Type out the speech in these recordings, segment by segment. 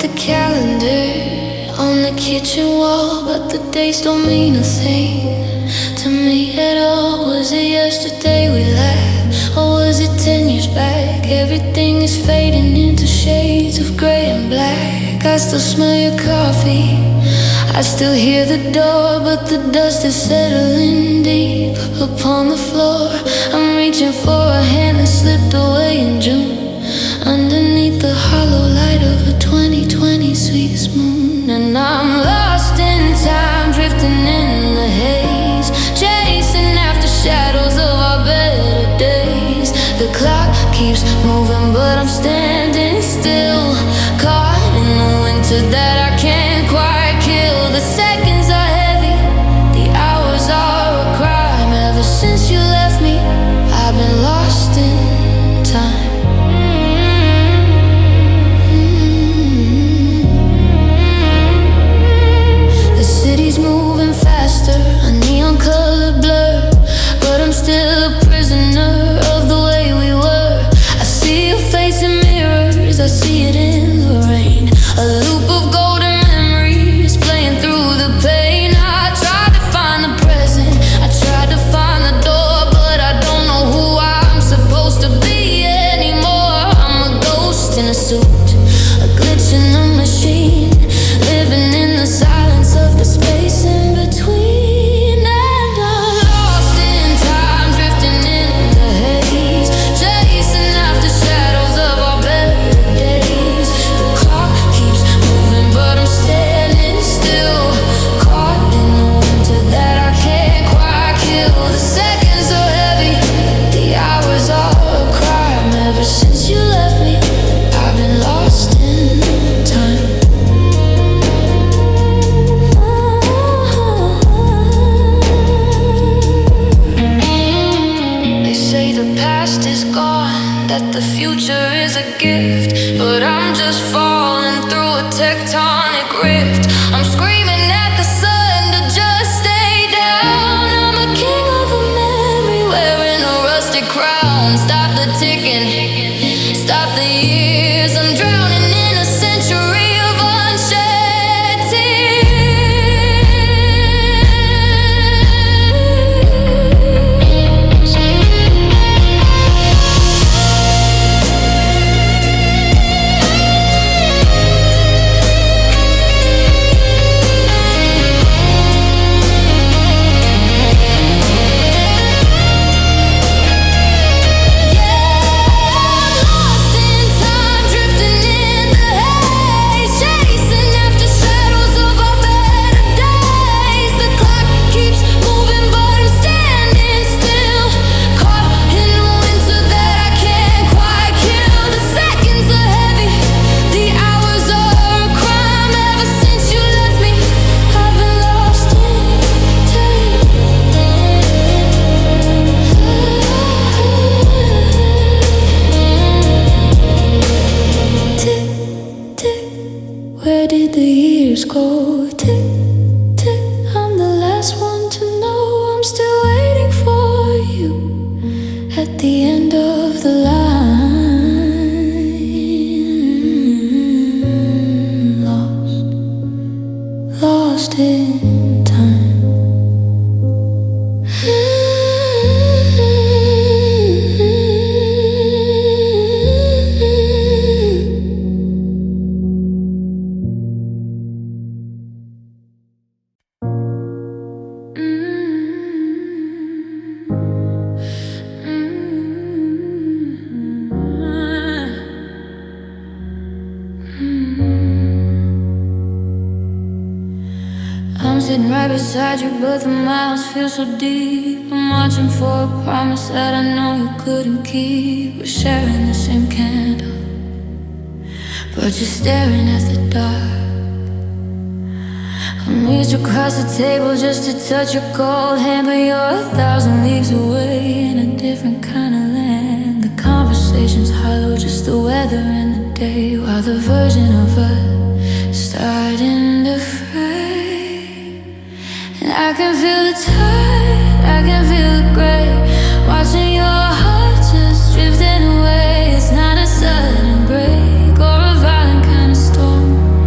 the calendar on the kitchen wall, but the days don't mean a thing to me at all. Was it yesterday we laughed, or was it 10 years back? Everything is fading into shades of grey and black. I still smell your coffee, I still hear the door, but the dust is settling deep upon the floor. I'm reaching for a hand that slipped away in June, underneath the hollow light of a 2020 sweetest moon. And I'm lost in time, drifting in the haze, chasing after shadows of our better days. The clock keeps moving, but I'm standing still, caught in the winter that I can't quite kill. The seconds are heavy, the hours are a crime. Ever since you left me, I've been lost in time. The city's moving faster, a neon color blur, but I'm still a prisoner of the way we were. I see your face in mirrors, I see it in the rain, a loop of golden memories playing through the pain. I tried to find the present, I tried to find the door, but I don't know who I'm supposed to be anymore. I'm a ghost in a suit, a glitch in the machine, living in the silence of the space in between. And I'm lost in time, drifting in the haze, chasing after shadows of our better days. The clock keeps moving, but I'm standing still, caught in the winter that I can't quite kill. The seconds are heavy, the hours are a crime. Ever since you left me, I've been lost in time. They say the past is gone, that the future is a gift, but I'm just falling through a tectonic rift. I'm screaming at the sun to just stay down. I'm a king of a memory wearing a rusted crown. Stop the ticking, stop the years. I'm drowning in a century of unshed tears. Where did the years go? Tick, tick, I'm the last one to know. I'm still waiting for you at the end of the line. Lost in time. I'm sitting right beside you, but the miles feel so deep. I'm watching for a promise that I know you couldn't keep. We're sharing the same candle, but you're staring at the dark. I reached across the table just to touch your cold hand, but you're 1,000 leagues away in a different kind of land. The conversation's hollow, just the weather and the day, while the version of us starting to fray. And I can feel the tide, I can feel the gray, watching your heart just drifting away. It's not a sudden break or a violent kind of storm.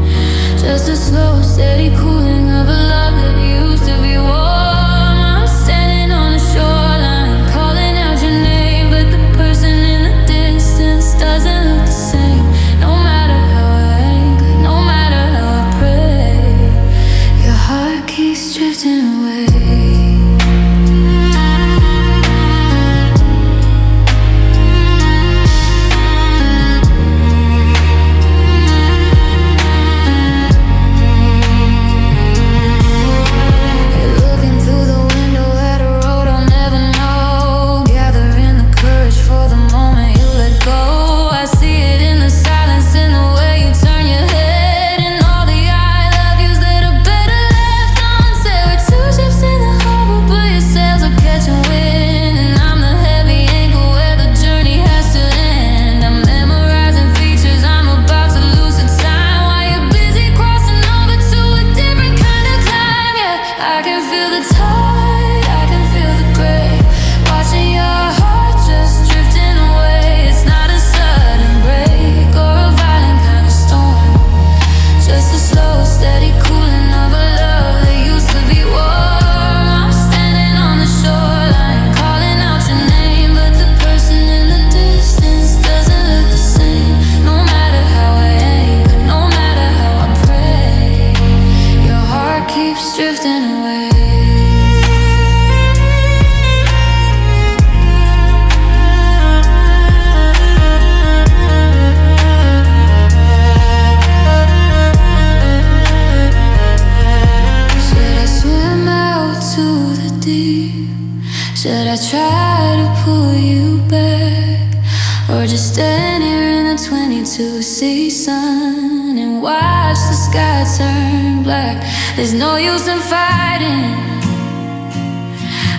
stand here in the 22 season and watch the sky turn black. There's no use in fighting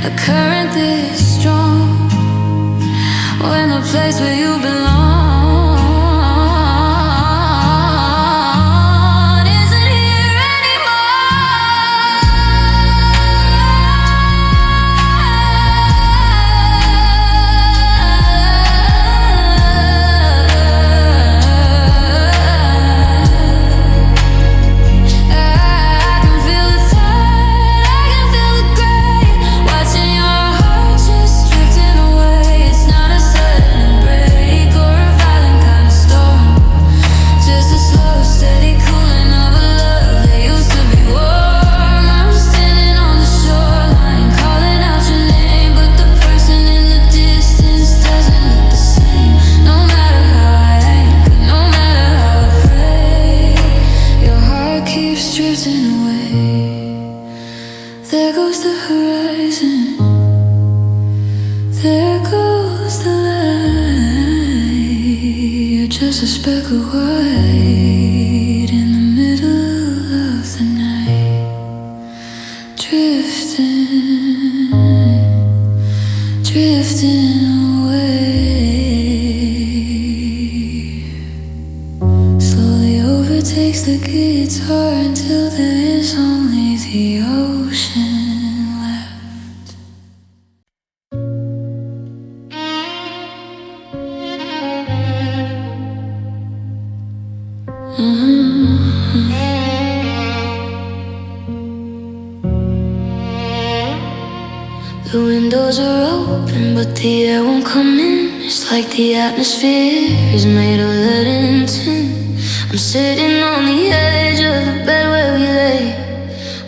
a current this strong when the place where you belong just a speck of white in the middle of the night, drifting away. Slowly overtakes the guitar until there is only the ocean. The windows are open, but the air won't come in. It's like the atmosphere is made of lead and tin. I'm sitting on the edge of the bed where we lay,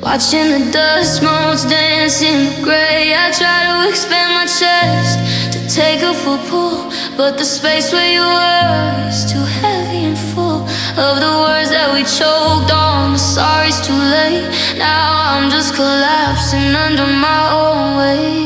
watching the dust motes dance in the gray. I try to expand my chest to take a full pull, but the space where you were is too heavy and full of the words that we choked on. The sorry's too late. Now I'm just collapsing under my own weight,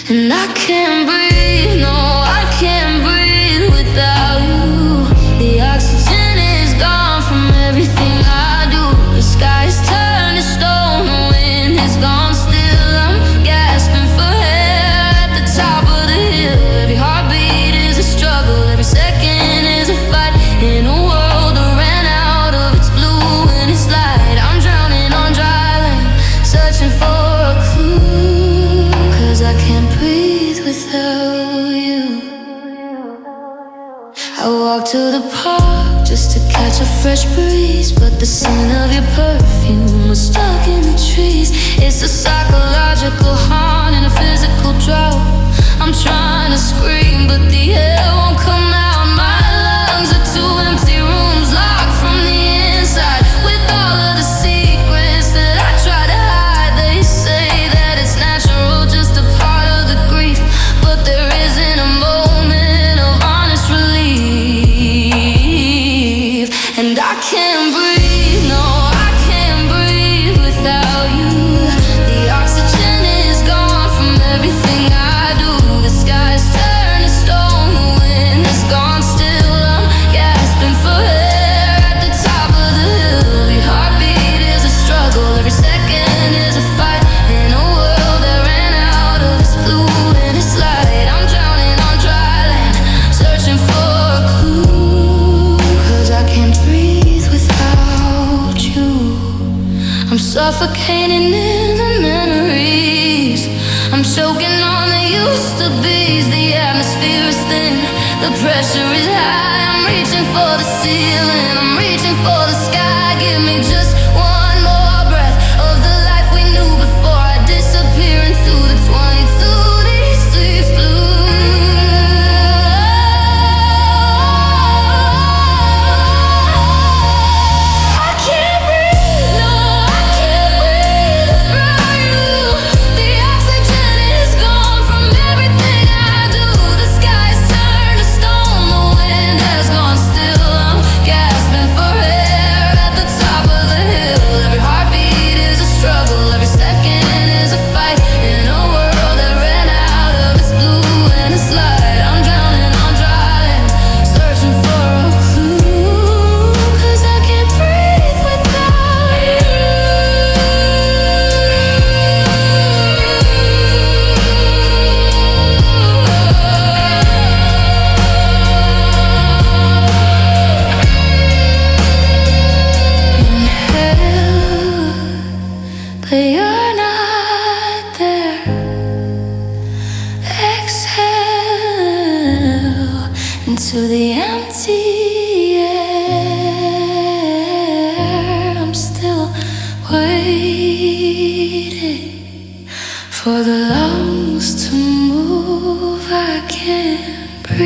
and I can't breathe. No, I can't breathe without you. The oxygen is gone from everything I do. The sky's turned to stone, the wind is gone. Still I'm gasping for air at the top of the hill. Every heartbeat is a struggle, every second is a fight in a world that ran out of its blue and its light. I'm drowning on dry land, searching for a clue, 'cause I can't breathe without you. I walk to the park just to catch a fresh breeze, but the scent of your perfume was stuck in the trees. It's a psychological haunt and a physical drought. I'm trying to scream, but the air won't come out. My lungs are two empty rooms locked from the inside, with all of the secrets that I try to hide. They say that it's natural, just a part of the grief, but there isn't a moment of honest relief. And I can't breathe, no, I can't breathe without you. The oxygen is gone from everything I do. The sky's turned to stone, the wind is gone. Still I'm gasping for air at the top of the hill. Every heartbeat is a struggle, every second is a fight in a world that ran out of its blue and its light. I'm drowning on dry land, searching for a clue, 'cause I can't breathe without you. I'm suffocating in the memories, I'm choking on the used to be's. The atmosphere is thin, the pressure is high. I'm reaching for the ceiling, I'm reaching for the sky. Give me just one more breath of the life we knew before I disappear into the 22 these sleeps blue. I can't breathe, no, I can't breathe without you. The oxygen is gone from everything I do. The sky's turned to stone, the wind has gone. Still I'm gasping for air at the top of the hill. into the empty air. I'm still waiting for the lungs to move. I can't breathe.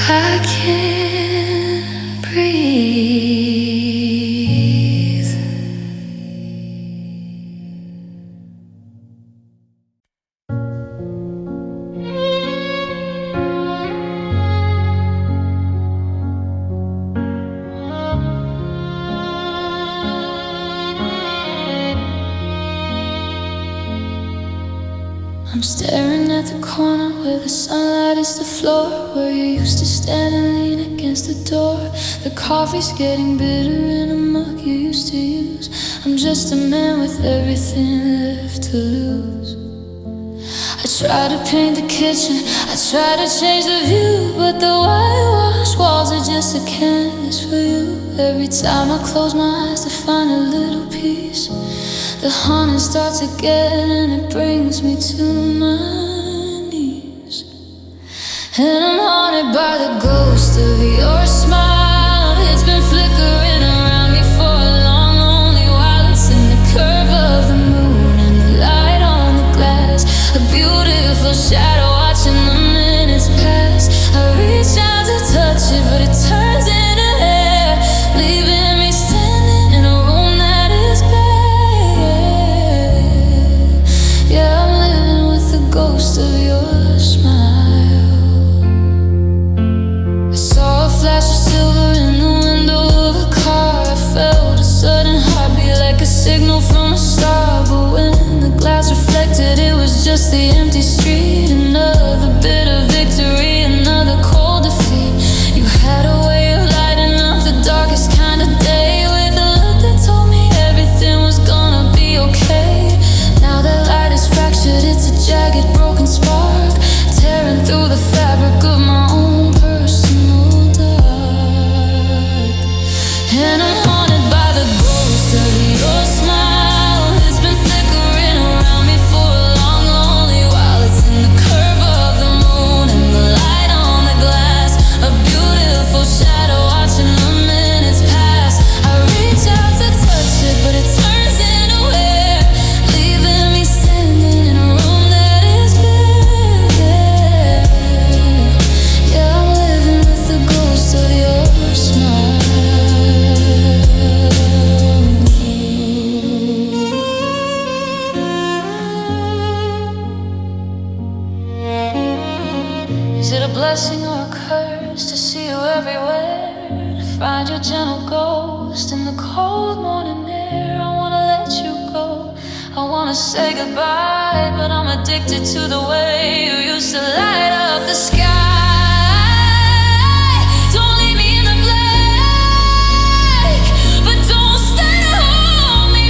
I can't breathe. I'm staring at the corner where the sunlight is the floor, where you used to stand and lean against the door. The coffee's getting bitter in a mug you used to use. I'm just a man with everything left to lose. I try to paint the kitchen, I try to change the view, but the whitewashed walls are just a canvas for you. Every time I close my eyes to find a little peace, the haunting starts again and it brings me to my knees. And I'm haunted by the ghost of your smile. It's been flickering around me for a long, lonely while. It's in the curve of the moon and the light on the glass. A beautiful shadow watching the minutes pass. I reach out to touch it, but it turns into air, leaving me standing in a room that is bare. Yeah, I'm living with the ghost of your smile. I saw a flash of silver in the window of a car. I felt a sudden heartbeat like a signal from a star. But when the glass reflected, it was just the empty street. Another bit of victory, another cold defeat. You had a way of lighting up the darkest kind of day with a look that told me everything was gonna be okay. Now that light is fractured, it's a jagged, broken spark, tearing through the fabric of my own personal dark. And I'm haunted by the ghost of your smile. It's been flickering around me for a long, lonely while. It's in the curve of the moon and the light on the glass. A beautiful shadow watching the minutes pass. I reach out to touch it, but it turns into air, leaving me standing in a room that is bare. Yeah, I'm living with the ghost of your smile. Is it a blessing or a curse to see you everywhere? To find your gentle ghost in the cold morning air. I wanna let you go, I wanna say goodbye, but I'm addicted to the way you used to light up the sky. Don't leave me in the black, but don't stay to hold me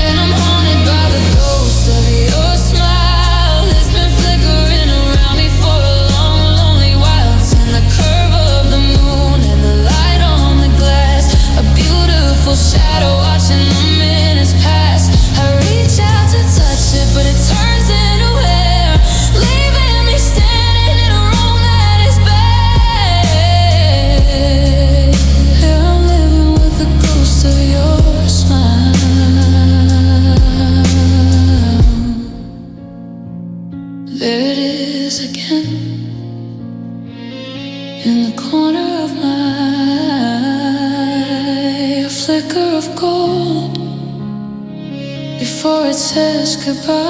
And I'm haunted by the ghost of your smile. It's been flickering around me for a long, lonely while. It's in the curve of the moon and the light on the glass. A beautiful shadow watching the minutes pass. I reach out to touch it, but it turns into air, leaving me standing in a room that is bare. Yeah, I'm living with the ghost of your smile. There it is again, in the corner of my eye, a flicker of gold before it says goodbye.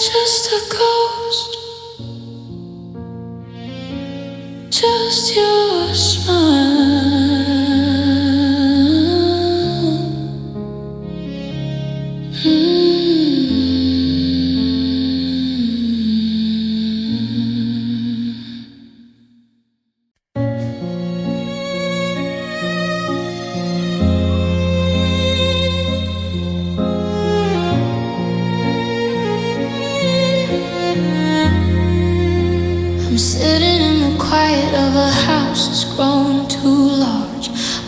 Just a ghost, just your smile.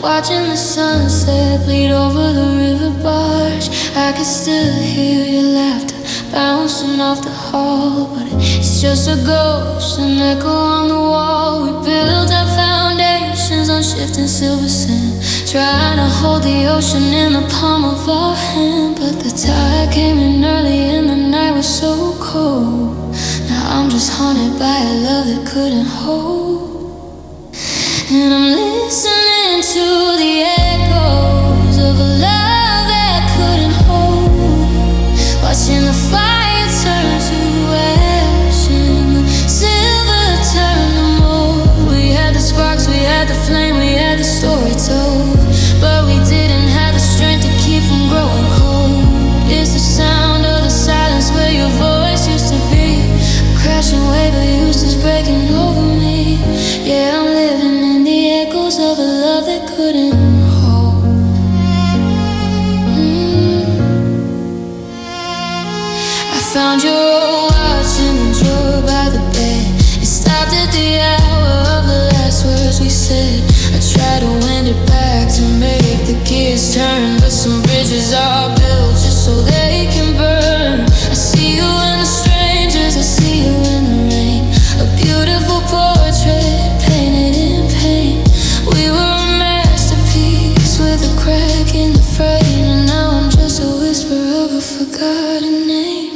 watching the sunset bleed over the river barge. I can still hear your laughter bouncing off the hall, but it's just a ghost, an echo on the wall. We built our foundations on shifting silver sand, trying to hold the ocean in the palm of our hand. But the tide came in early and the night was so cold. Now I'm just haunted by a love that couldn't hold. And I'm listening to the echoes of a love that couldn't hold, watching the fire turn to ash and the silver turn to mold. We had the sparks, we had the flame, we had the story told, but we didn't have the strength to keep from growing cold. It's the sound of the silence where your voice used to be, a crashing wave of useless breaking over me. Yeah, I'm living in the echoes of a love that couldn't hold. I found your old watch in the drawer by the bed. It stopped at the hour of the last words we said. I tried to wind it back to make the gears turn, but some bridges are built just so they can burn. I see you in the strangers, I see you in the rain, a beautiful portrait painted in pain. We were a masterpiece with a crack in the frame, and now I'm just a whisper of a forgotten name.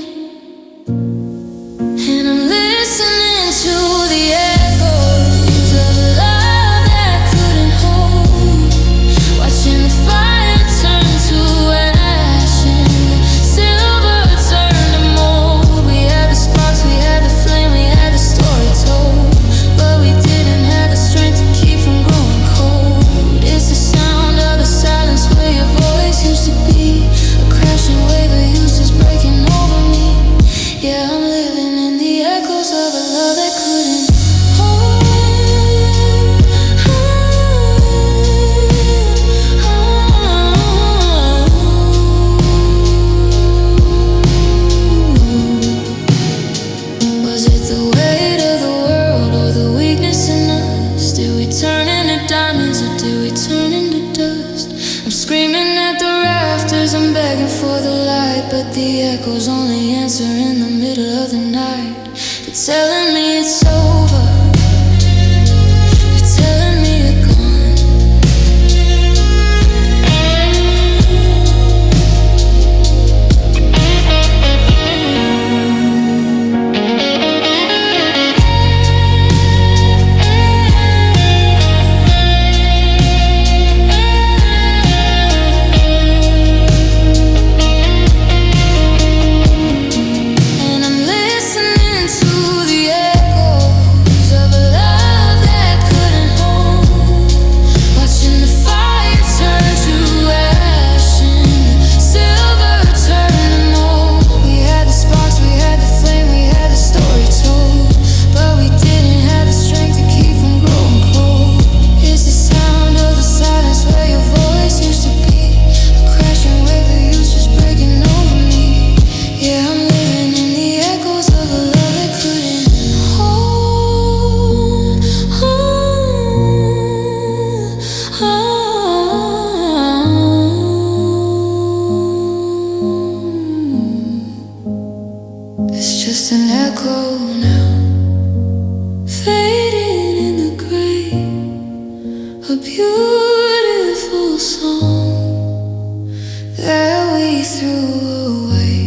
And I'm listening to the echoes of a love that couldn't hold, watching the fire turn to ash and the silver turn to mold. We had the sparks, we had the flame, we had the story told, but we didn't have the strength to keep from growing cold. It's the sound of the silence where your voice used to be, a crashing wave of useless breaking over me. Yeah, I'm living in the echoes of a love that couldn't hold. Was it the weight of the world or the weakness in us? Did we turn into diamonds or did we turn into dust? I'm screaming at the rafters, I'm begging for the light, but the echoes only answer in the middle of the night. They're telling me it's over, they're telling me you're gone. And I'm listening to the echoes of a love that couldn't hold, watching the fire turn to ash and the silver turn to mold. We had the sparks, we had the flame, we had the story told, but we didn't have the strength to keep from growing cold. It's the sound of the silence where your voice used to be, a crashing wave of useless breaking over me. Yeah, I'm living in the echoes of a love that couldn't hold. It's just an echo now, fading in the gray, a beautiful song that we threw away.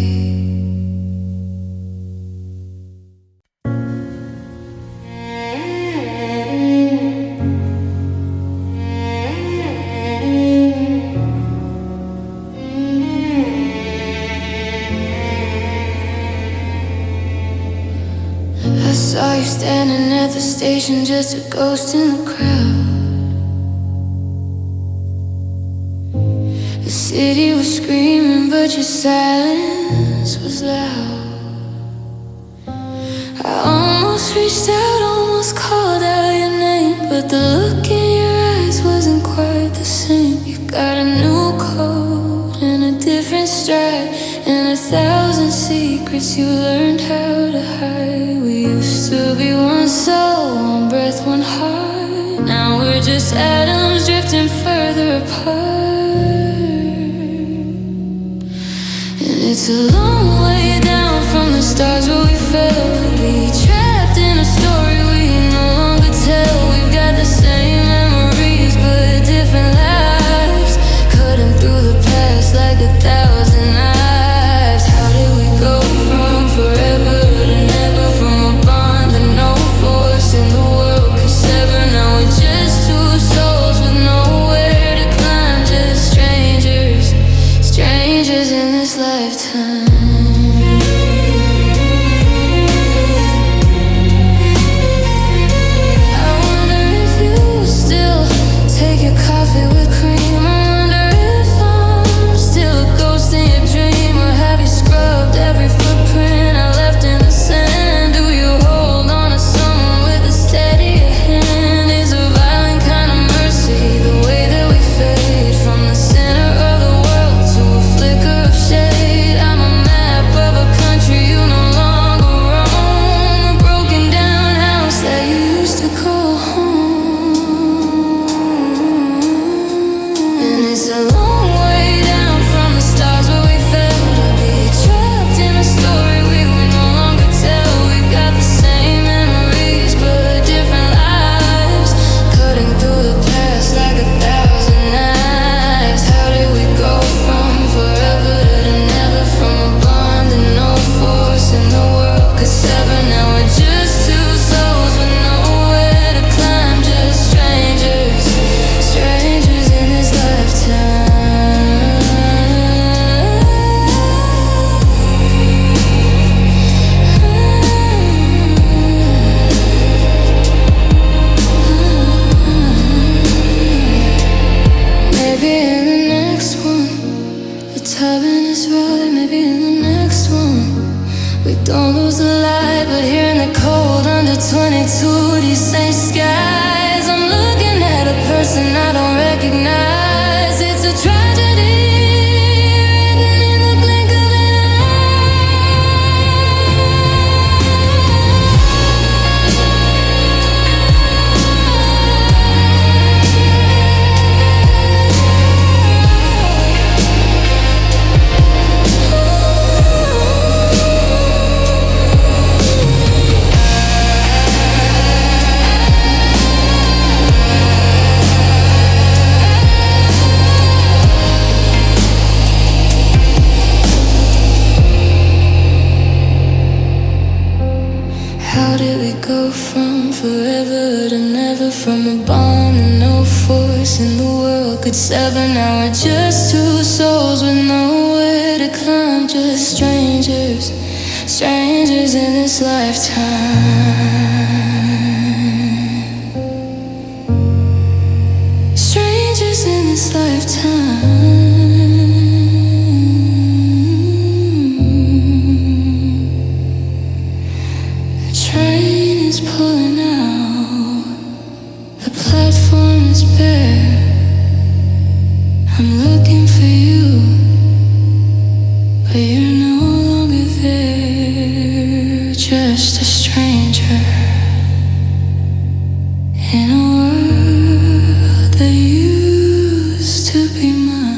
I saw you standing at the station, just a ghost in the crowd. The city was screaming, but your silence was loud. I almost reached out, almost called out your name, but the look in your eyes wasn't quite the same. You got a new coat and a different stride, and 1,000 secrets you learned how to hide. We used to be one soul, one breath, one heart. Now we're just atoms drifting further And it's a long way down from the stars where we fell to be trapped in a story we no longer tell. We've got the same memories but different lives, cutting through the past like 1,000 knives. How did we go from forever to never, from a bond that no force in the world could sever? Now we're just two souls with nowhere to climb, just strangers, strangers in this lifetime. I wonder if you still take your coffee with cream. I wonder if I'm still a ghost in your dream, or have you scrubbed every footprint I left in the sand? Do you hold on to someone with a steadier hand? Is a violent kind of mercy the way that we fade from the center of the world to a flicker of shade? I'm a map of a country you no longer roam, a broken down house that you used to call home. And it's a long way down from the stars where we fell to be trapped in a story we will no longer tell. We've got the same memories but different lives, cutting through the past like 1,000 knives. How did we go from forever to never, from a bond that no force in the world could sever? Now we're just two souls with nowhere to climb, just strangers, strangers in this lifetime. Maybe in the next one the timing is right. Maybe in the next one we don't lose the light, but here in the cold under 22 these skies, I'm looking at a person I don't recognize. It's a tragedy written in the blink of an How did we go from forever to never, from a bond that no force in the world could sever? Now we're just two souls with nowhere to climb, just strangers, strangers in this lifetime. Strangers in this lifetime. Train is pulling out, the platform is bare. I'm looking for you, but you're no longer there. Just a stranger in a world that used to be mine.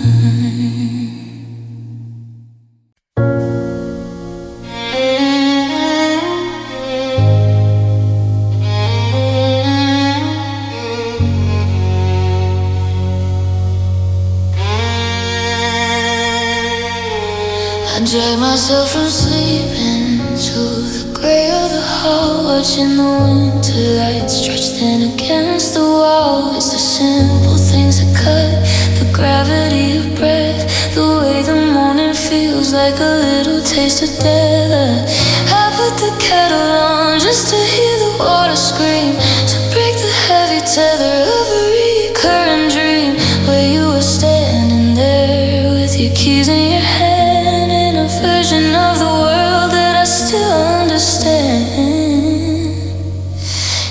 I drag myself from sleeping to the gray of the hall, watching the winter light stretch thin against the wall. It's the simple things that cut, the gravity of breath, the way the morning feels like a little taste of death. I put the kettle on just to hear the water scream, to break the heavy tether of a recurring dream, where you were standing there with your keys in your hand, in a version of the world that I still understand.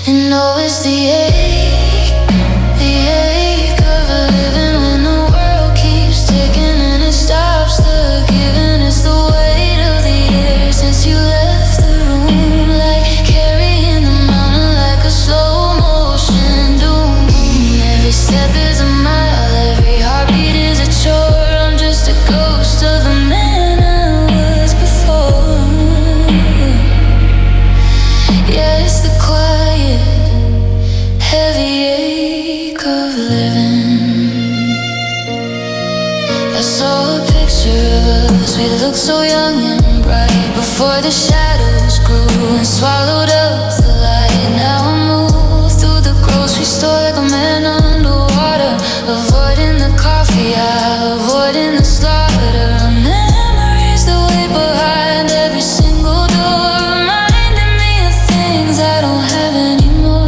And oh, it's the ache of living when the world keeps ticking and it stops the giving. It's the weight of the years since you left the room, like carrying the mountain like a slow motion doom. Every step is a mile, every living. I saw a picture of us, we looked so young and bright, before the shadows grew and swallowed up the light. Now I move through the grocery store like a man underwater, avoiding the coffee aisle, avoiding the slaughter. Memories that wait behind every single door, reminding me of things I don't have anymore.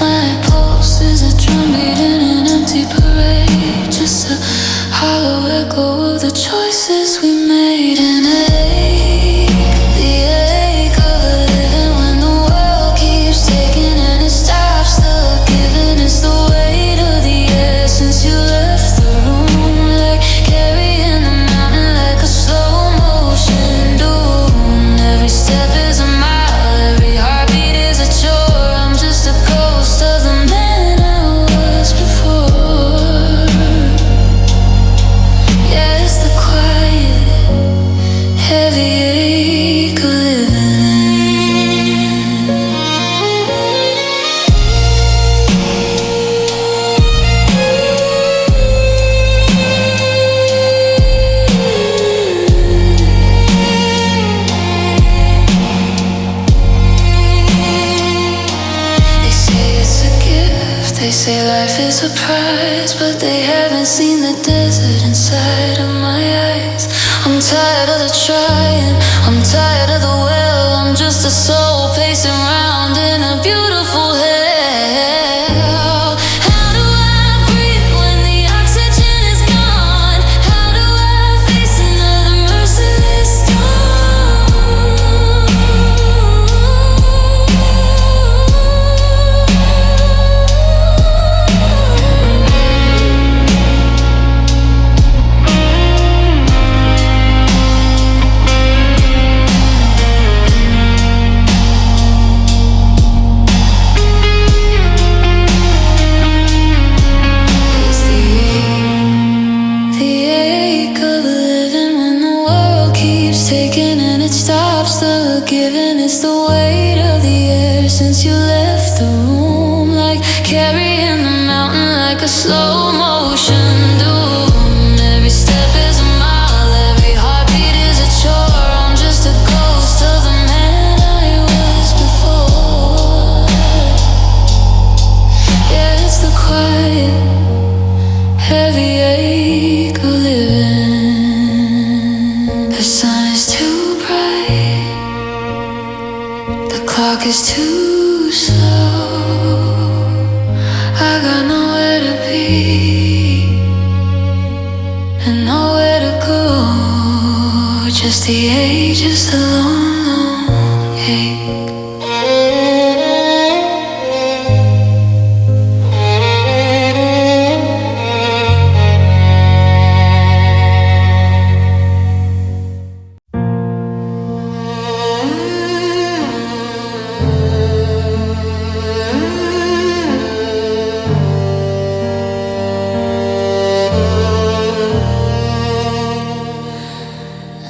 My pulse is a drumbeat in an empty parade, just a hollow echo of the choices we made. And the ache of living when the world keeps taking and it stops the giving. It's the weight of the air since you left the room, like carrying the mountain like a slow motion doom. Every step is a mile, every heartbeat is a chore. I'm just a ghost of the man I was before. Yeah, it's the quiet, heavy ache of living. They say it's a gift, they say life is a prize, but they haven't seen the desert inside of my eyes. I'm tired of the trying, I'm tired of the well. I'm just a soul pacing round in a beautiful hell. How do I breathe when the oxygen is gone? How do I face another merciless It's the ache of living when the world keeps taking and it stops the giving. It's the weight of the air since you left the room, like carrying the mountain like a slow motion doom. Every step is a mile, every heartbeat is a chore. I'm just a ghost of the man I was before. Yeah, it's the quiet, heavy ache of living. The sun is too bright, the clock is too slow. I got nowhere to be and nowhere to go. Just the ache, just a long, long ache.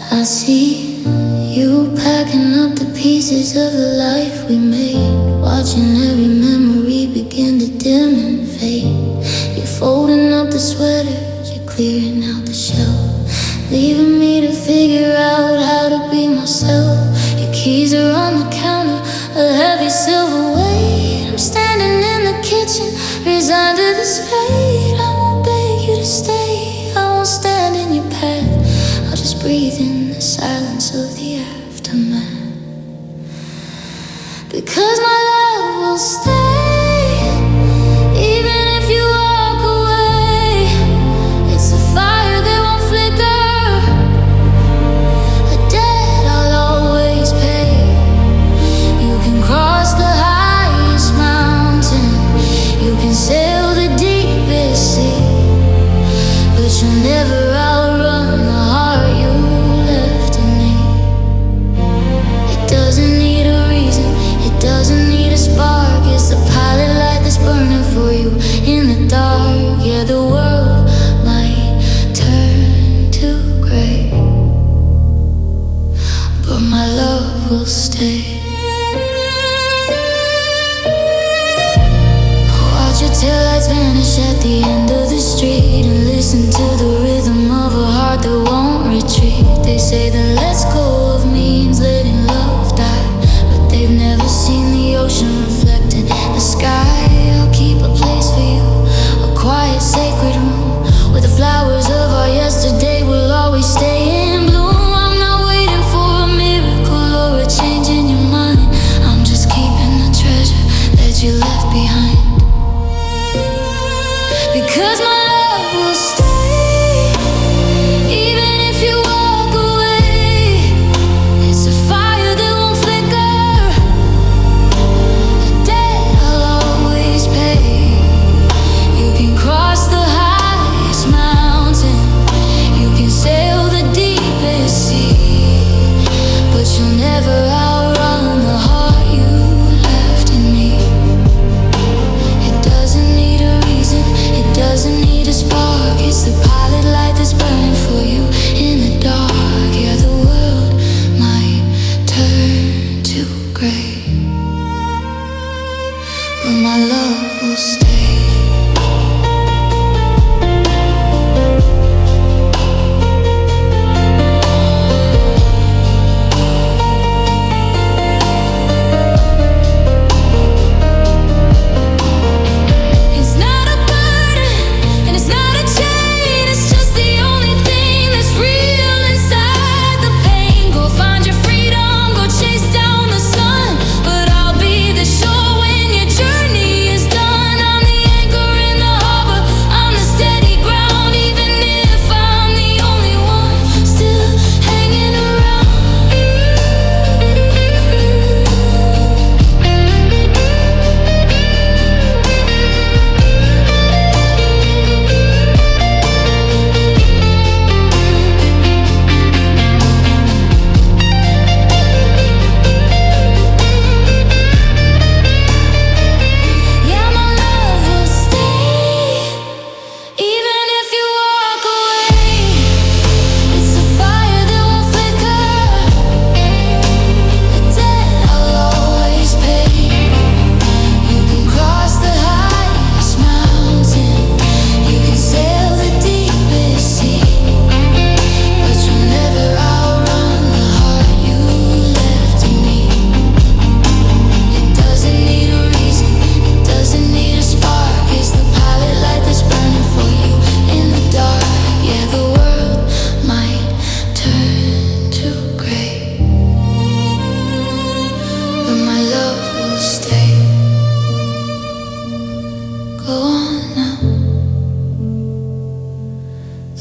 I see you packing up the pieces of the life we made, watching every memory begin to dim and fade. You're folding up the sweaters, you're clearing out the shelf, leaving me to figure out how to be myself. Your keys are on the counter, a heavy silver weight. I'm standing in the kitchen, resigned to this fate. I won't beg you to stay, I won't stand in your path. I'll just breathe in the silence of the aftermath. Because my love will stay, even if you walk away. It's a fire that won't flicker, a debt I'll always pay. You can cross the highest mountain, you can sail the deep 'cause my love will stay. Even if you walk away, it's a fire that won't flicker, a debt I'll always pay. You can cross the highest mountain, you can sail the deepest sea, but you'll never outrun the heart you left in me. It doesn't need a reason, it doesn't need a spark. It's the pilot light that's burning for you in the dark. Yeah, the world might turn to gray, but my love will stay.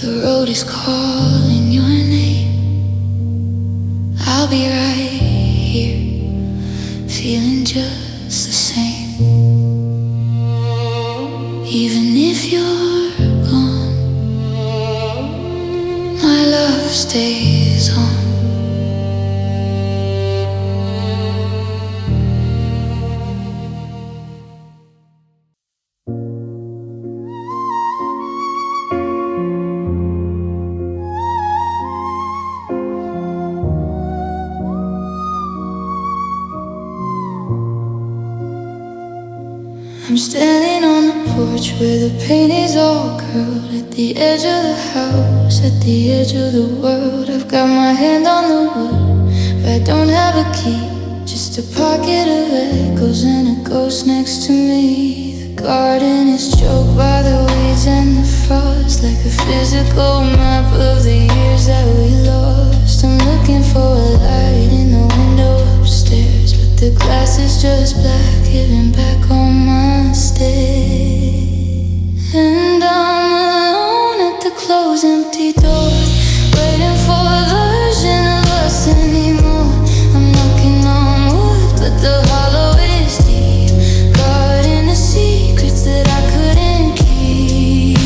The road is calling your name. I'll be right here, feeling just the same. Even if you're gone, my love stays on. I'm standing on the porch where the paint is all curled, at the edge of the house, at the edge of the world. I've got my hand on the wood, but I don't have a key, just a pocket of echoes and a ghost next to me. The garden is choked by the weeds and the frost, like a physical map of the years that we lost. I'm looking for a light in the window upstairs, but the glass is just black, giving back on my stairs. And I'm alone at the closed empty door, waiting for a version of us anymore. I'm knocking on wood, but the hollow is deep, guarding the secrets that I couldn't keep.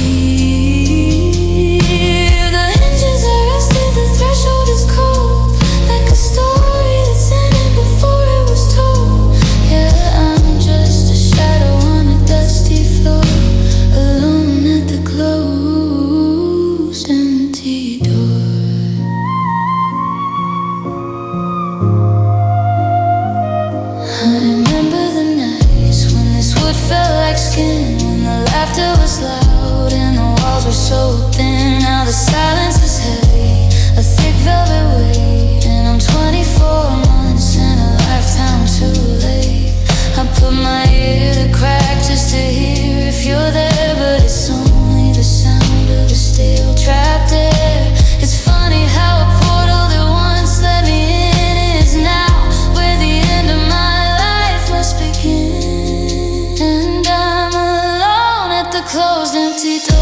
The hinges are rusted, the threshold is cold, like a story that's ended before it was told. Yeah, I'm just a shadow on a dusty floor, alone at the closed empty door. I remember the nights when this wood felt like skin, when the laughter was loud and the walls were so thin. Now the silence is heavy, a thick velvet weight, and I'm 24 months and a lifetime too late. I put my ear to crack just to hear if you're there, but it's only the sound of a steel trapped air. It's funny how a portal that once let me in is now where the end of my life must begin. And I'm alone at the closed empty door.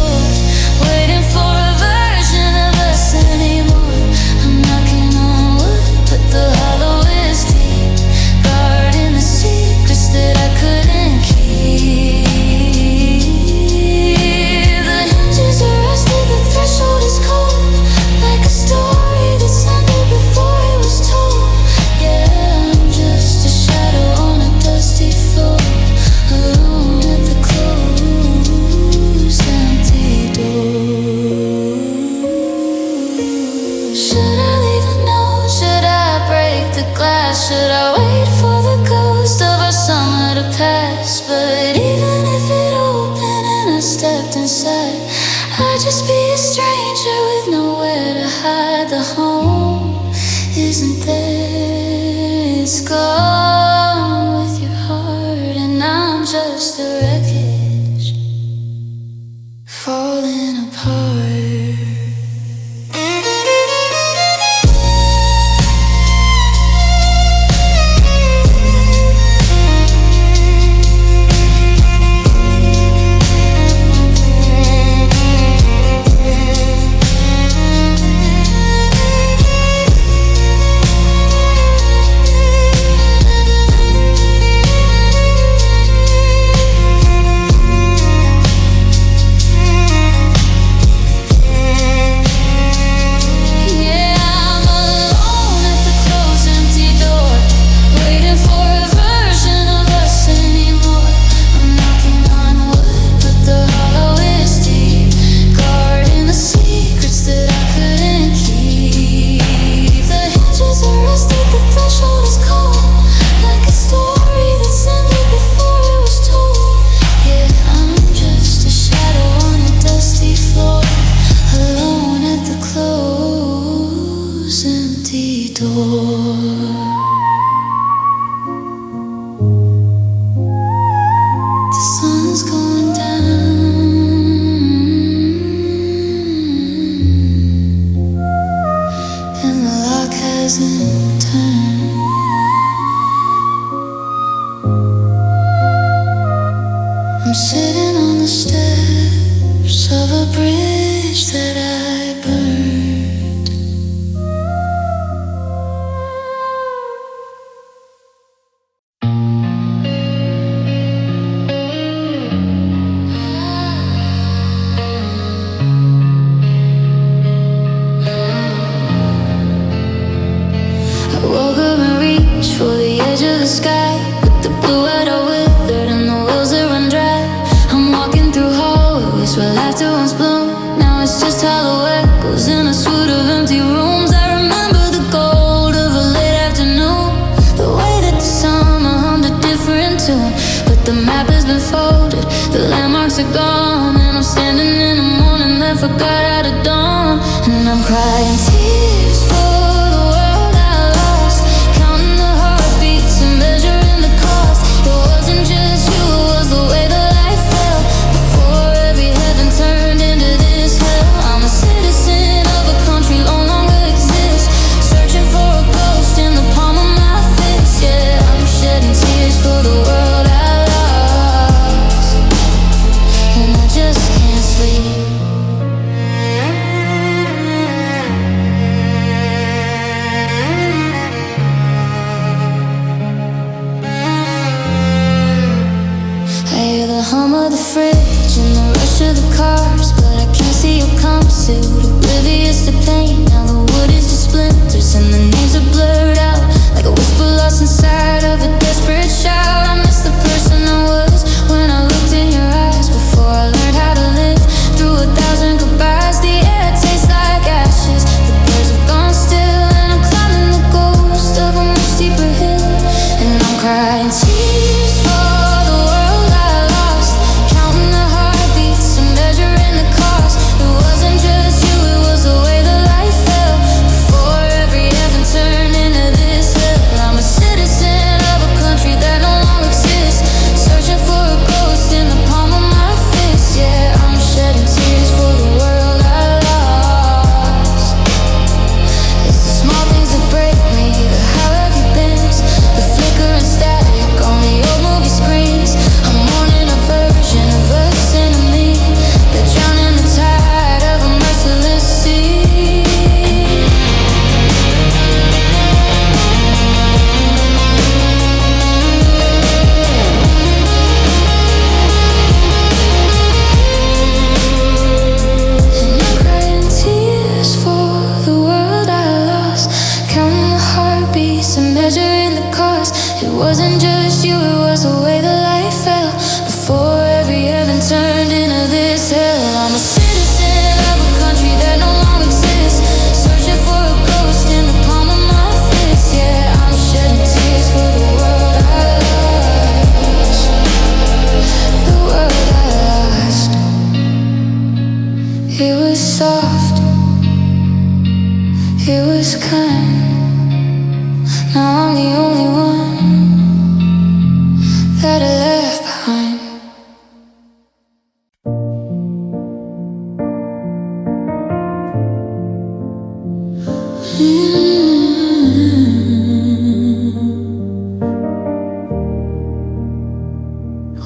side. I'd just be a stranger with nowhere to hide. The home isn't there, it's gone with your heart, and I'm just the wreckage falling apart. I'm sitting on the steps of a bridge that I burned. I woke up and reached for the edge of the sky, but the blue out are withered and the wells that run dry. I'm walking through hallways where laughter once bloomed. Now it's just hollow echoes in a suite of empty rooms. I remember the gold of a late afternoon, the way that the summer hummed a different tune. But the map has been folded, the landmarks are gone, and I'm standing in the morning that forgot how to dawn. And I'm crying tears for the world I lost, counting the heartbeats and measuring the cost. It wasn't just you, it was the way the life fell before every heaven turned into this hell. I'm a citizen of a country no longer exists, searching for a ghost in the palm of my fist. Yeah, I'm shedding tears for the world I lost, and I just can't sleep. I hear the hum of the fridge and the rush of the cars, but I can't see you come soon. Oblivious to pain, now the wood is just splinters and the names are blurred out, like a whisper lost inside of a desperate shout. I miss the person I was when I looked in your eyes, before I learned how to live through 1,000 goodbyes. The air tastes like ashes, the birds have gone still, and I'm climbing the ghost of a much steeper hill. And I'm crying tears for the world I lost, counting the heartbeats and measuring the cost. It wasn't just you, it was the way the life fell before every heaven turned into this hell. I'm a citizen of a country that no longer exists, searching for a ghost in the palm of my fist. Yeah, I'm shedding tears for the world I lost. It's the small things that break me, the how have you been, the flicker and static on the old movie screens. I'm mourning a version of us and of me that drown in the tide of a merciless sea. And I'm crying tears for the world I lost, counting the heartbeats and measuring the cost. It wasn't just you, it was the way the life fell before every heaven turned into this hell. I'm a citizen of a country that no longer exists, searching for a ghost in the palm of my fist. Yeah, I'm shedding tears for the world I lost, the world I lost. It was soft, it was kind. Now I'm the only one that I left behind.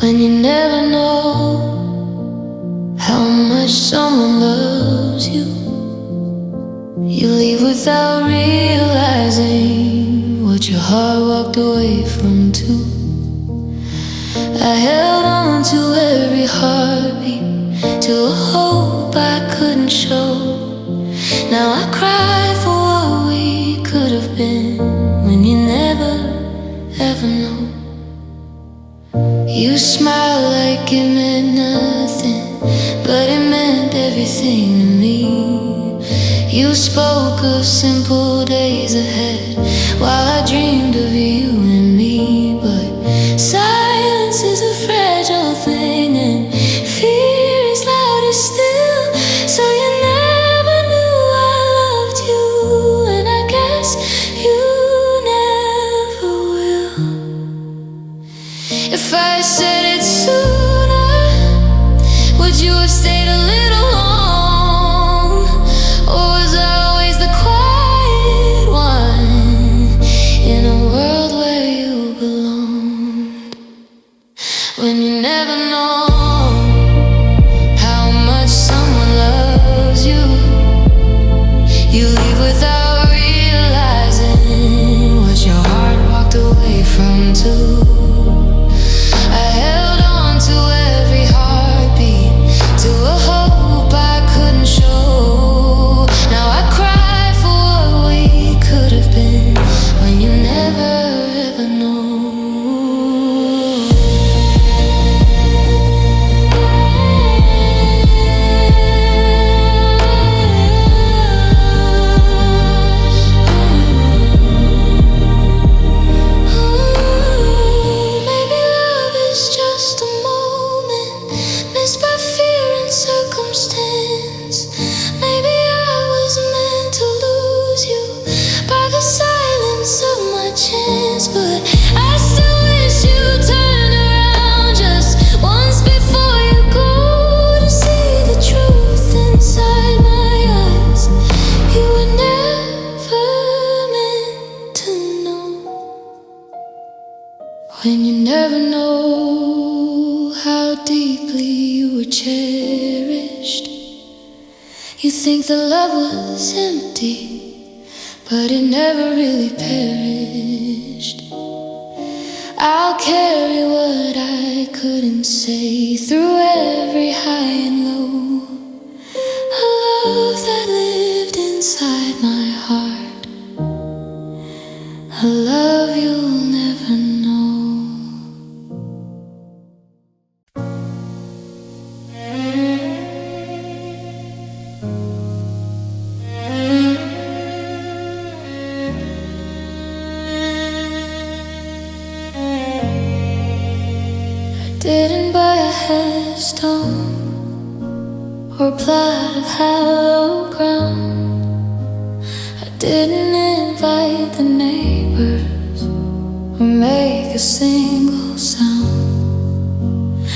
When you never know how much someone loves you, you leave without realizing what your heart walked away from too. I held on to every heartbeat, to a hope I couldn't show. Now I cry for what we could have been, when you never ever know. You smiled like it meant nothing, but it meant everything to me. You spoke of simple days ahead, while I dreamed of you and me. But silence is a fragile thing, and fear is louder still. So you never knew I loved you, and I guess you never will. If I said it sooner, would you have stayed a little long? Or was I always the quiet one in a world where you belonged? When you never know how much someone loves you, you leave without realizing what your heart walked away from too. I held on to every heartbeat, to a hope I couldn't show. Now I cry for what we could have been, when you never ever know. Maybe love is just a moment, missed by fear and circumstance. Maybe I was meant to lose you by the silence of my chance. But I still wish you turned around just once before you go, to see the truth inside my eyes. You were never meant to know. When you never know how deeply you were cherished, you think the love was empty, but it never really perished. I'll carry what I couldn't say through every high and low. A love that lived inside my heart, a love you'll never know. Didn't buy a headstone or a plot of hallowed ground. I didn't invite the neighbors or make a single sound.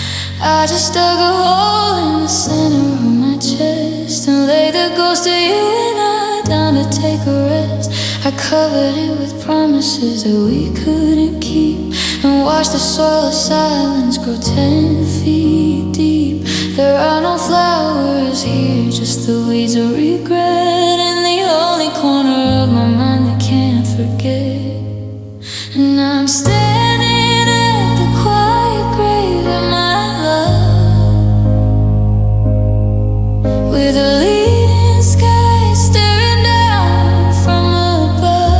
I just dug a hole in the center of my chest and laid the ghost of you and I down to take a rest. I covered it with promises that we couldn't keep, and watched the soil of silence grow 10 feet deep. There are no flowers here, just the weeds of regret in the only corner of my mind that can't forget. And I'm standing at the quiet grave of my love, with a leading sky staring down from above.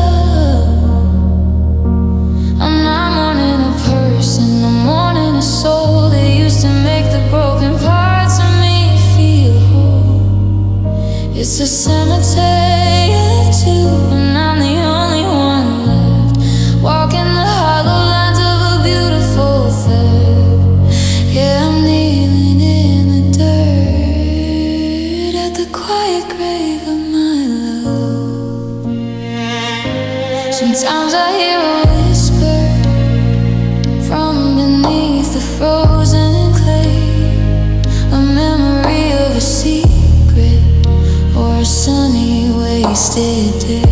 I'm not mourning a person, I'm mourning a soul that used to make the broken parts of me feel whole. It's a cemetery of two, and I'm the only one left, walking the hollow lines of a beautiful third. Yeah, I'm kneeling in the dirt at quiet grave of my love. Sometimes I hear a whisper from beneath the frozen clay, a memory of a secret or a sunny wasted day.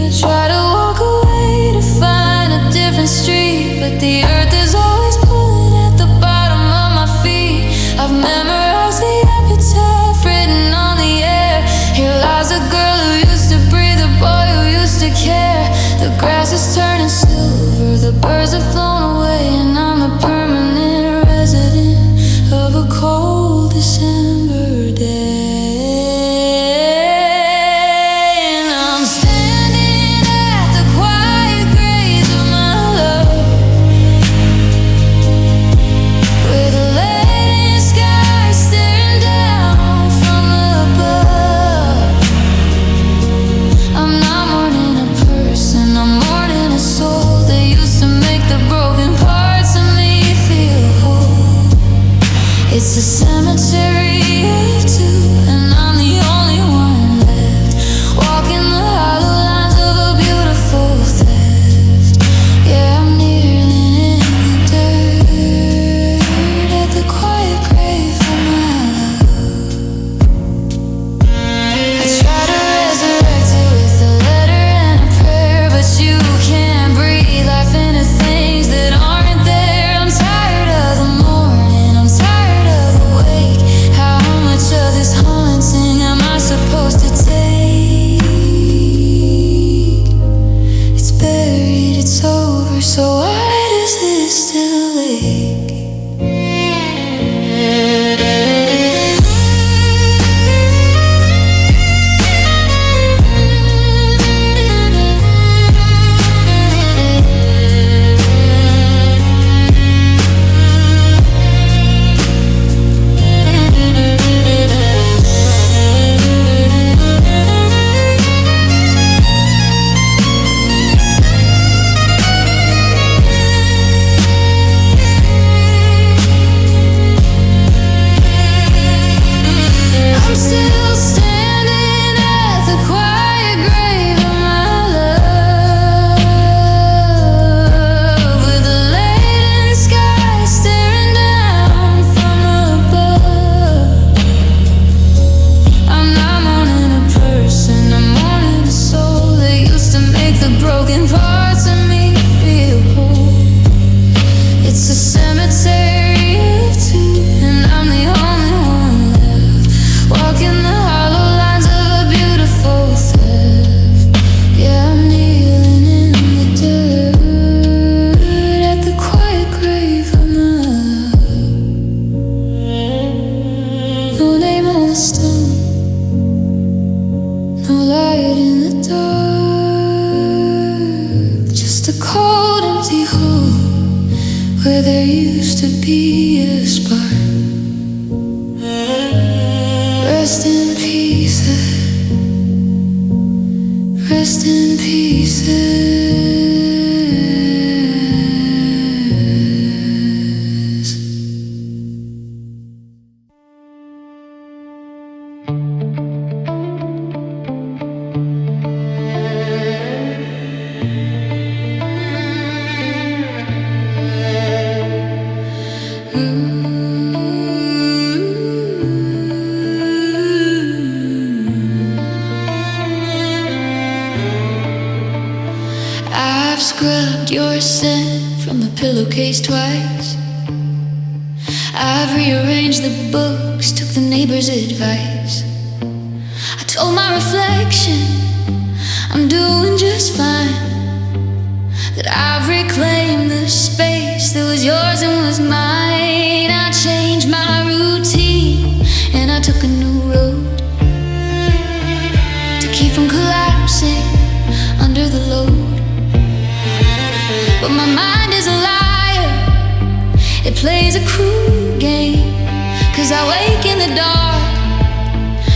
I try to walk away to find a different street, but the earth is always pulling at the bottom of my feet. I've memorized the epitaph written on the air. Here lies a girl who used to breathe, a boy who used to care. The grass is turning silver, the birds have flown away, and I'm a permanent resident of a cold December day. And I'm standing at the quiet graves of my love, with a leaden sky staring down from above. I'm not mourning a person, I'm mourning a soul that used to make the broken parts of me feel whole. It's a cemetery of two, and I'm the only one left, walking the hollow lines of a beautiful theft. Yeah, I'm kneeling in the dirt at the quiet grave of my love. I try to resurrect it with a letter and a prayer, but you can't breathe life into things that aren't there. I'm tired of the morning, I'm tired of the wake. How much of this haunting am I supposed to take? It's buried, it's over, so why does this still ache? I'm still standing at the quiet grave of my love, with a leaden sky staring down from above. I'm not mourning a person, I'm mourning a soul that used to make the broken parts of me feel whole. It's a cemetery of two, and I'm the only one left, walking the hollow lines of a beautiful theft. Yeah, I'm kneeling in the dirt at the quiet grave of my love. No name on the stone, no light in the dark, just a cold empty hole where there used to be a spark. Rest in peace, rest in pieces. I've scrubbed your scent from the pillowcase twice. I've rearranged the books, took the neighbor's advice. I told my reflection I'm doing just fine, that I've reclaimed the space that was yours and was mine. I changed my routine and I took a new road to keep from collapsing under the load. But my mind is a liar, it plays a cruel game, 'cause I wake in the dark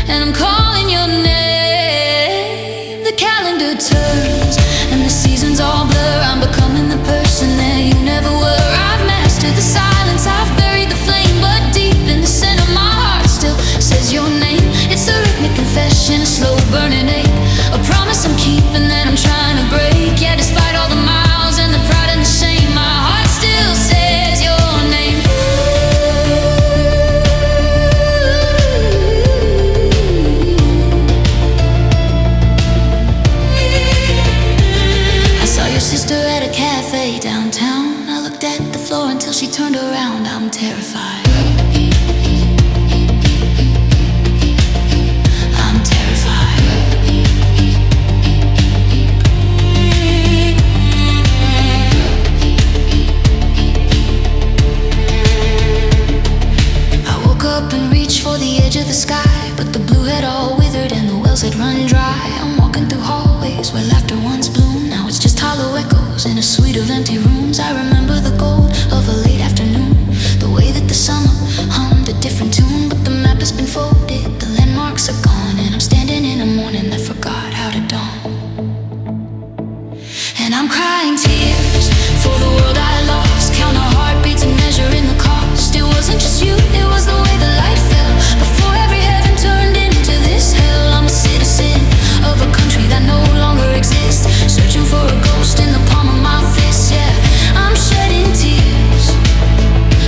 and I'm calling your name. The calendar turns and the seasons all blur. I'm becoming the person that you never were. I've mastered the silence, I've buried the flame, but deep in the center my heart still says up and reached for the edge of the sky, but the blue had all withered and the wells had run dry. I'm walking through hallways where laughter once bloomed. Now it's just hollow echoes in a suite of empty rooms. I remember the gold of a late afternoon, the way that the summer hummed a different tune. But the map has been folded, the landmarks are gone, and I'm standing in a morning that forgot how to dawn. And I'm crying tears for the world I lost, count our heartbeats and measure in the cost. It wasn't just you, it was the way the light fell before every heaven turned into this hell. I'm a citizen of a country that no longer exists, searching for a ghost in the palm of my fist. Yeah, I'm shedding tears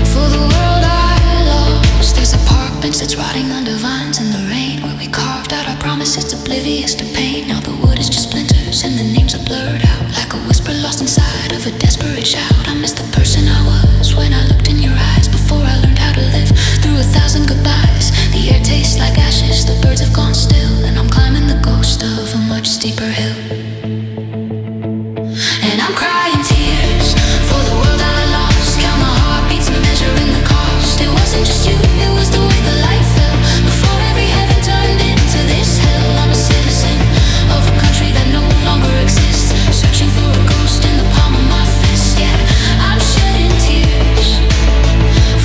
for the world I lost. There's a park bench that's rotting under vines in the rain, where we carved out our promises, oblivious to pain. Now the wood is just splinters and the names are blurred out, like a whisper lost inside of a desperate shout. I miss the person I was when I looked in your eyes, before I learned how to live through 1,000 goodbyes. The air tastes like ashes, the birds have gone still, and I'm climbing the ghost of a much steeper hill. And I'm crying tears for the world I lost, count the heartbeats and measure in the cost. It wasn't just you, it was the way the light fell before every heaven turned into this hell. I'm a citizen of a country that no longer exists, searching for a ghost in the palm of my fist. Yeah, I'm shedding tears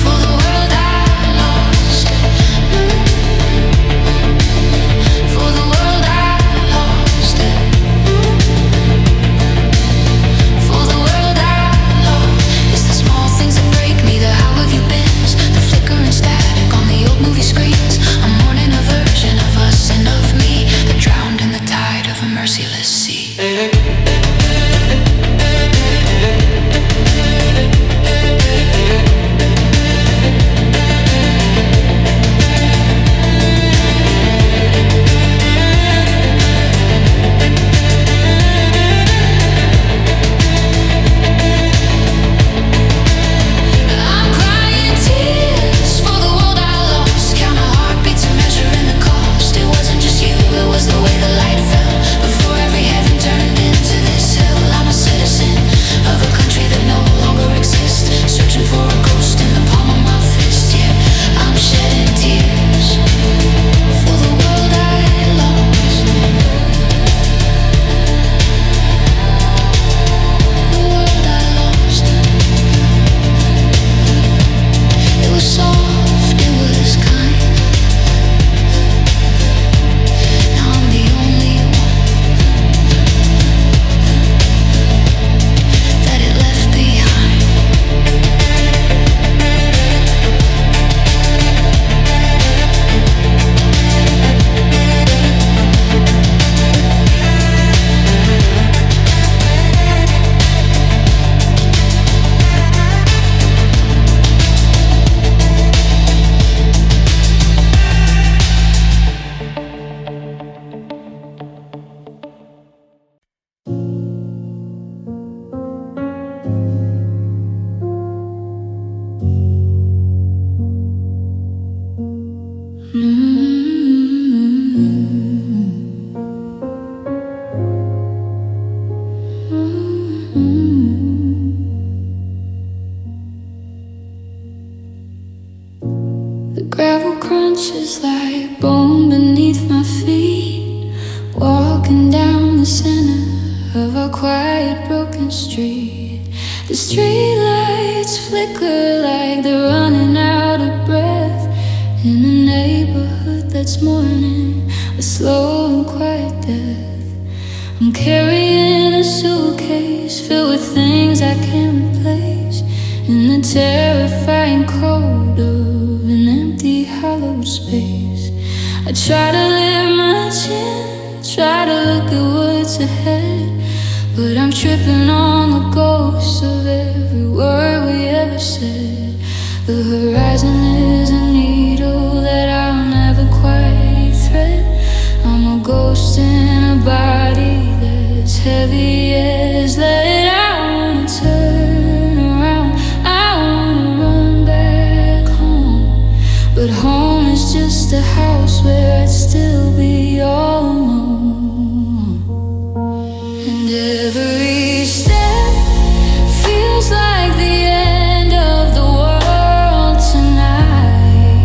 for the world I lost, for the world I lost, for the world I lost. It's the small things that break me, the how have you beens, the flickering static on the old movie screens. I'm mourning a version of us and of me that drowned in the tide of a merciless sea. I'm crying tears for the world I lost, count our heartbeats and measure in the cost. It wasn't just you, it was the way the light fell before every heaven turned into this hell. I'm a citizen of a country that no longer exists, searching for a ghost in the palm of my fist. Yeah, I'm shedding tears for the world I lost, the world I lost. It was soft, it was kind. Now I'm the only one that it left behind. The gravel crunches like bone beneath my feet, walking down the center of our quiet broken street. The street lights flicker like they're running out of breath in a neighborhood that's mourning a slow and quiet death. I'm carrying a suitcase filled with things I can't replace, in the terrifying cold of an empty hollow space. I try to lift my chin, try to look at what's ahead, but I'm tripping on the ghosts of every word we ever said. The horizon is a needle that I'll never quite thread. I'm a ghost in a body that's heavy as lead. I wanna turn around, I wanna run back home, but home is just a house where I'd still be all alone. And every step feels like the end of the world tonight.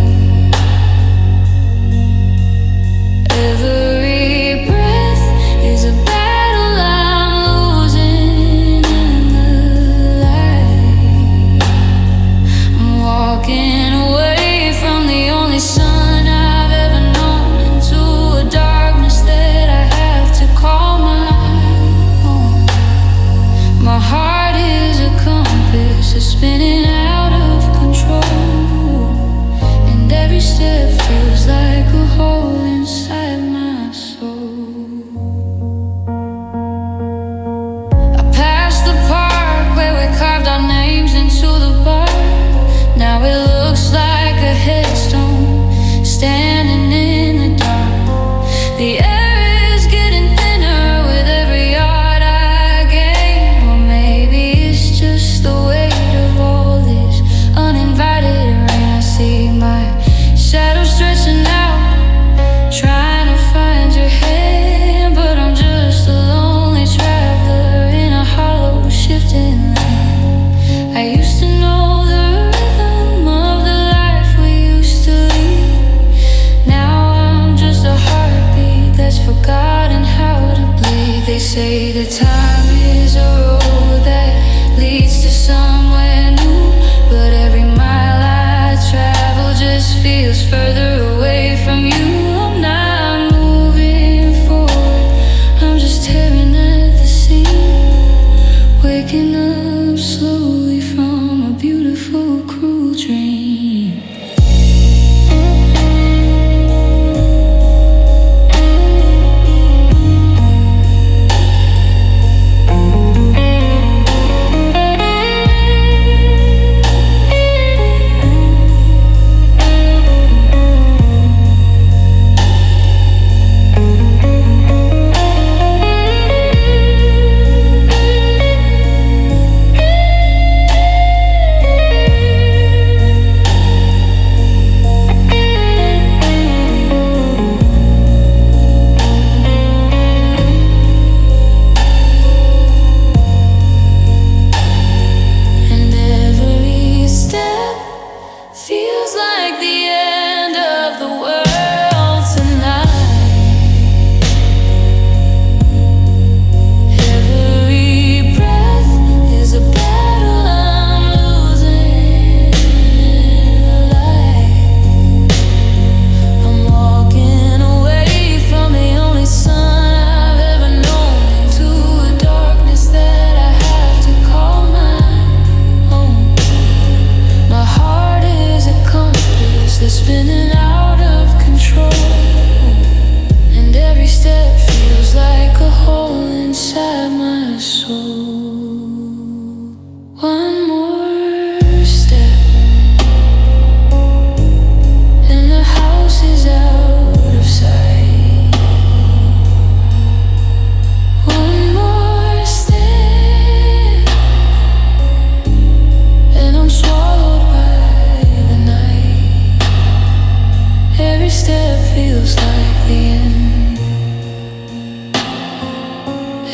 the top is a road that leads to somewhere new, but every mile I travel just feels further away from you. I'm not moving forward, I'm just tearing at the seam, waking up slowly from a beautiful, cruel dream.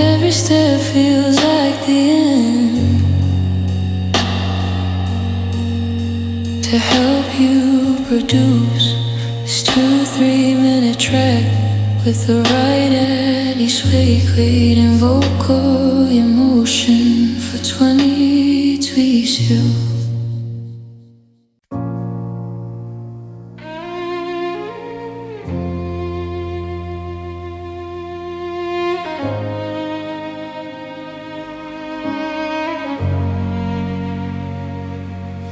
Every step feels like the end. To help you produce this 2-3 minute track with the right Annie Sway and vocal emotion for 20 tweets you.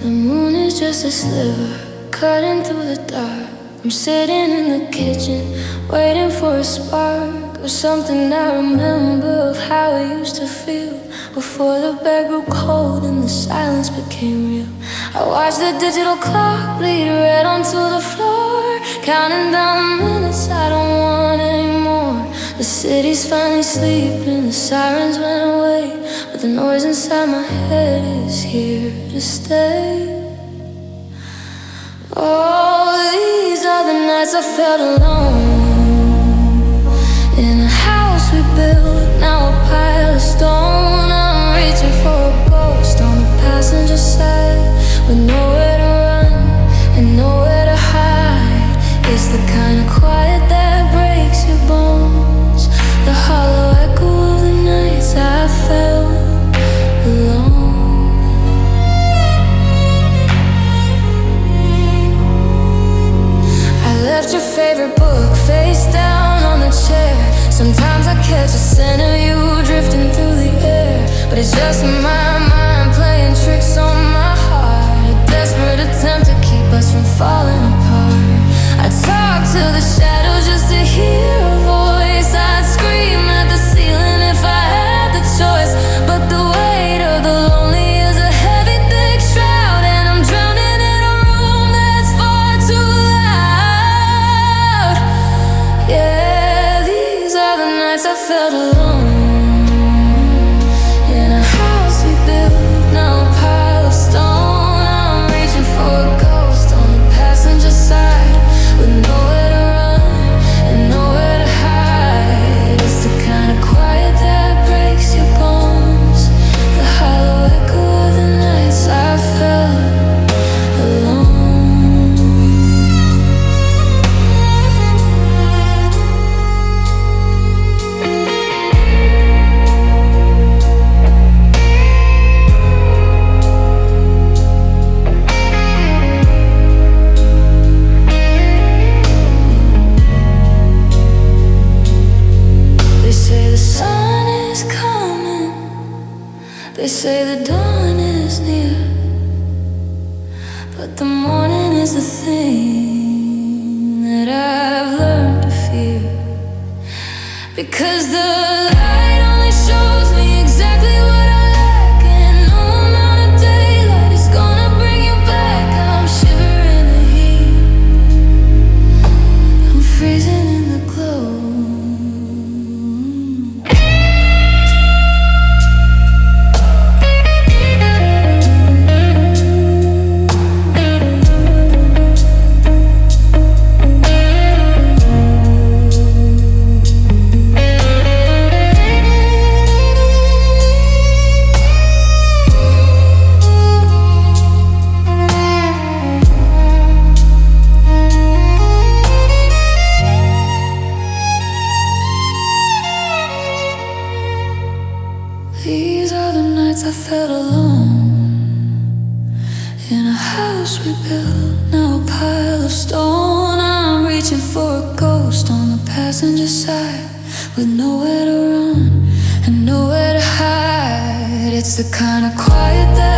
The moon is just a sliver cutting through the dark. I'm sitting in the kitchen waiting for a spark of something I remember of how it used to feel before the bed grew cold and the silence became real. I watched the digital clock bleed red onto the floor, counting down the minutes I don't want anymore. The city's finally sleeping, the sirens went away, but the noise inside my head is here to stay. Oh, these are the nights I felt alone, in a house we built, now a pile of stone. I'm reaching for a ghost on the passenger side, with nowhere to run and nowhere to hide. It's the kind of quiet that breaks your bones, the hollow echo of the nights I felt alone. Left your favorite book face down on the chair. Sometimes I catch a scent of you drifting through the air, but it's just my mind playing tricks on my heart, a desperate attempt to keep us from falling apart. I talk to the shadows just to hear a voice. I'd scream at the ceiling if I had the choice, but the weight of the lonely is a heavy, thick shroud, and I'm drowning in a room that's far too loud. Yeah, these are the nights I felt alone, in a house we built, now a pile of stone. I'm reaching for a ghost on the passenger side, with nowhere to run and nowhere to hide. It's the kind of quiet that breaks your bones, the hollow echo of the nights I felt alone. Because the light only shows me exactly what I lack, and no amount of daylight is gonna bring you back. I'm shivering the heat, I'm freezing in the glow. These are the nights I felt alone, in a house we built, now a pile of stone. I'm reaching for a ghost on the passenger side, with nowhere to run and nowhere to hide. It's the kind of quiet that